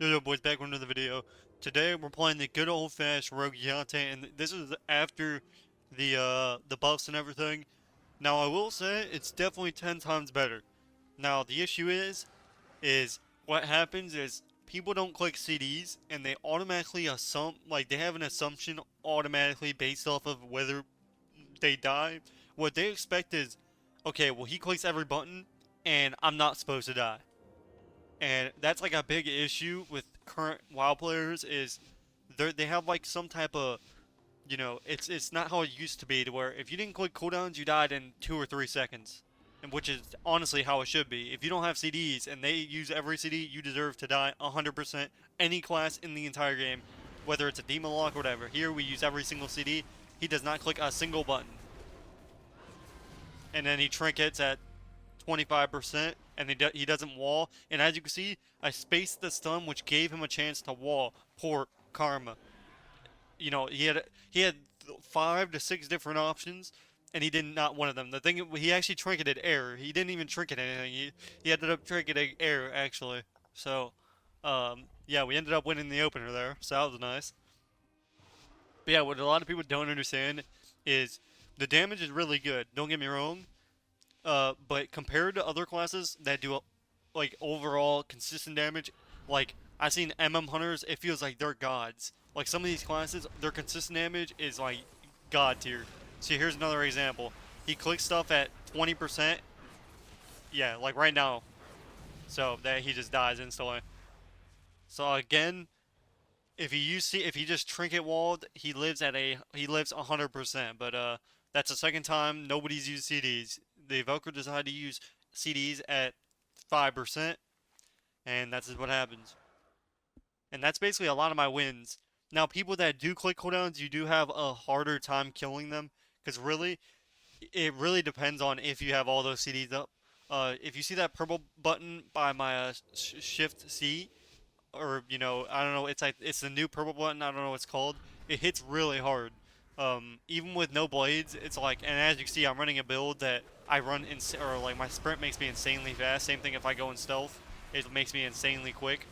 Yo, boys, back with another video. Today we're playing the good old-fashioned Rogue Yante, and this is after the buffs and everything. Now I will say it's definitely 10 times better. Now the issue is what happens is people don't click CDs and they automatically they have an assumption automatically based off of whether they die. What they expect is, okay, well he clicks every button and I'm not supposed to die. And that's like a big issue with current WoW players is they have like some type of, it's not how it used to be, to where if you didn't click cooldowns you died in 2 or 3 seconds, and which is honestly how it should be. If you don't have CDs and they use every CD, you deserve to die 100%. Any class in the entire game, whether it's a demon lock or whatever. Here we use every single CD. He does not click a single button, and then he trinkets at 25%, and he doesn't wall. And as you can see, I spaced the stun, which gave him a chance to wall. Poor Karma. He had 5 to 6 different options, and he did not one of them. The thing, he actually trinketed air. He didn't even trinket anything. He ended up trinketing air actually. So, yeah, we ended up winning the opener there. So that was nice. But yeah, what a lot of people don't understand is the damage is really good. Don't get me wrong. But compared to other classes that do like overall consistent damage, like I've seen hunters, it feels like they're gods. Like some of these classes, their consistent damage is like god tier. See, here's another example. He clicks stuff at 20%. Yeah, like right now. So that he just dies instantly. So again, if he just trinket walled, he lives 100%. But that's the second time nobody's used CDs. The Evoker decided to use CDs at 5%, and that's just what happens. And that's basically a lot of my wins. Now, people that do click cooldowns, you do have a harder time killing them, because really, it really depends on if you have all those CDs up. If you see that purple button by my Shift C, or I don't know, it's the new purple button. I don't know what it's called. It hits really hard. Even with no blades, it's like, and as you can see, I'm running a build that I run or like my sprint makes me insanely fast. Same thing if I go in stealth, it makes me insanely quick.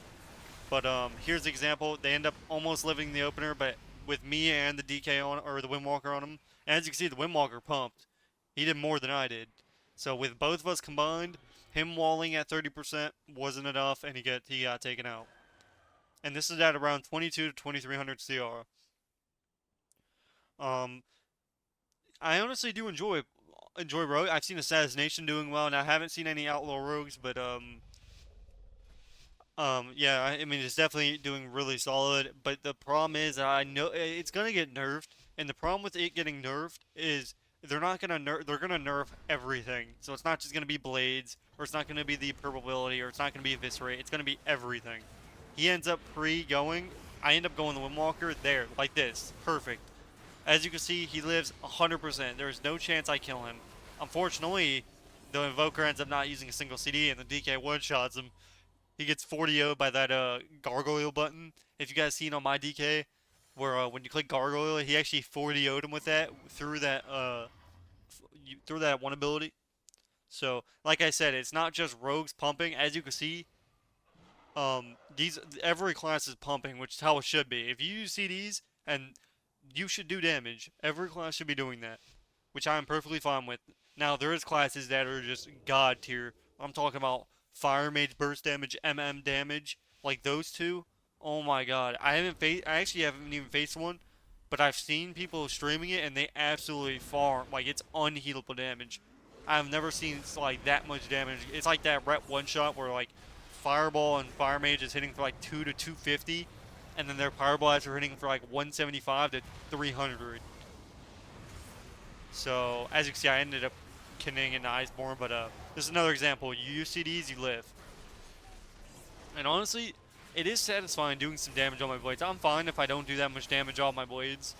But here's the example. They end up almost living the opener, but with me and the DK on, or the Windwalker on him, and as you can see, the Windwalker pumped. He did more than I did. So with both of us combined, him walling at 30% wasn't enough, and he got taken out. And this is at around 22 to 2300 CR. Um, I honestly do enjoy rogue. I've seen Assassination doing well, and I haven't seen any outlaw rogues, but yeah, I mean it's definitely doing really solid. But the problem is, I know it's gonna get nerfed, and the problem with it getting nerfed is they're gonna nerf everything. So it's not just gonna be blades, or it's not gonna be the purple ability, or it's not gonna be eviscerate. It's gonna be everything. He ends up pre-going. I end up going the Windwalker there, like this, perfect. As you can see, he lives 100%. There's no chance I kill him. Unfortunately, the Invoker ends up not using a single CD, and the DK one-shots him. He gets 40-0'd by that Gargoyle button. If you guys seen on my DK, where when you click Gargoyle, he actually 40-0'd him with that through that one ability. So, like I said, it's not just rogues pumping. As you can see, every class is pumping, which is how it should be. If you use CDs and you should do damage, every class should be doing that, which I am perfectly fine with. Now there is classes that are just god tier. I'm talking about Fire Mage burst damage, damage, like those two. Oh my god, I actually haven't even faced one, but I've seen people streaming it and they absolutely farm, like it's unhealable damage. I've never seen like that much damage. It's like that rep one shot where like Fireball and Fire Mage is hitting for like 2 to 250, and then their Power Blasts are hitting for like 175 to 300. So as you can see, I ended up kinning into Iceborne, but this is another example. You use CDs, you live. And honestly, it is satisfying doing some damage on my blades. I'm fine if I don't do that much damage on my blades.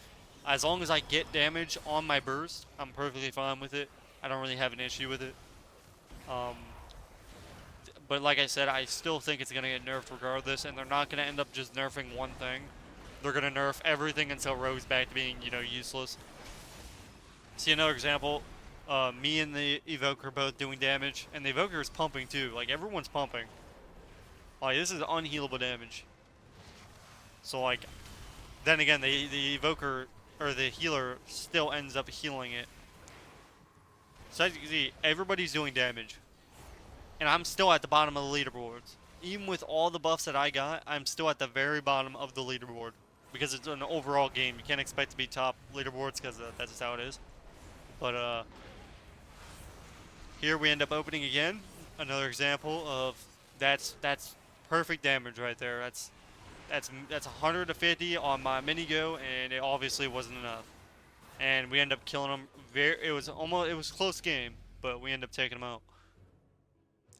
As long as I get damage on my burst, I'm perfectly fine with it. I don't really have an issue with it. Um, but like I said, I still think it's going to get nerfed regardless, and they're not going to end up just nerfing one thing. They're going to nerf everything until Rogue's back to being, useless. See another example. Me and the Evoker both doing damage, and the Evoker is pumping too. Like, everyone's pumping. Like, this is unhealable damage. So like, then again, the evoker or the healer still ends up healing it. So as you can see, everybody's doing damage, and I'm still at the bottom of the leaderboards. Even with all the buffs that I got, I'm still at the very bottom of the leaderboard because it's an overall game. You can't expect to be top leaderboards because that's just how it is. But here we end up opening again. Another example of that's perfect damage right there. That's 150 on my mini go, and it obviously wasn't enough. And we end up killing them. It was a close game, but we end up taking them out.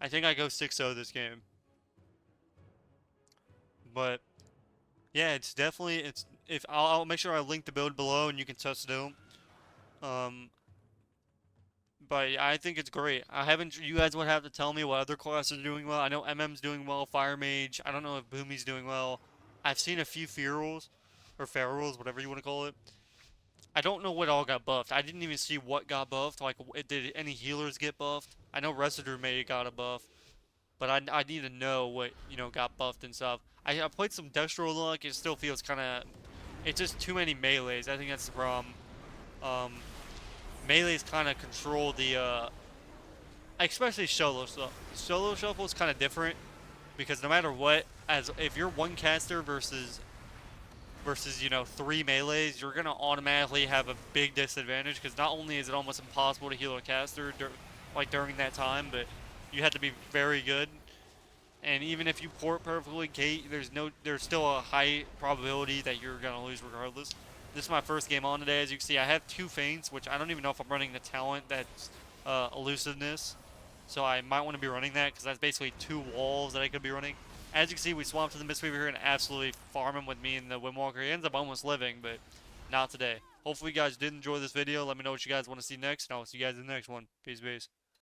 I think I go 6-0 this game. But yeah, it's definitely it's if I'll make sure I link the build below and you can test it out. Um, but I think it's great. I haven't. You guys would have to tell me what other classes are doing well. I know MM's doing well. Fire Mage. I don't know if Boomy's doing well. I've seen a few Ferals, or Ferals, whatever you want to call it. I don't know what all got buffed. I didn't even see what got buffed. Like, did any healers get buffed? I know Residur may have got a buff, but I need to know what got buffed and stuff. I played some Destro luck. It still feels kind of. It's just too many melees. I think that's the problem. Um, Melees kind of control the especially solo stuff. Solo shuffle is kind of different because no matter what, as if you're one caster versus three melees, you're gonna automatically have a big disadvantage because not only is it almost impossible to heal a caster during that time, but you have to be very good. And even if you port perfectly, Kate, there's still a high probability that you're gonna lose regardless. This is my first game on today. As you can see, I have two feints, which I don't even know if I'm running the talent that's elusiveness. So I might want to be running that because that's basically two walls that I could be running. As you can see, we swapped to the Mistweaver here and absolutely farm him with me and the Windwalker. He ends up almost living, but not today. Hopefully you guys did enjoy this video. Let me know what you guys want to see next, and I'll see you guys in the next one. Peace, peace.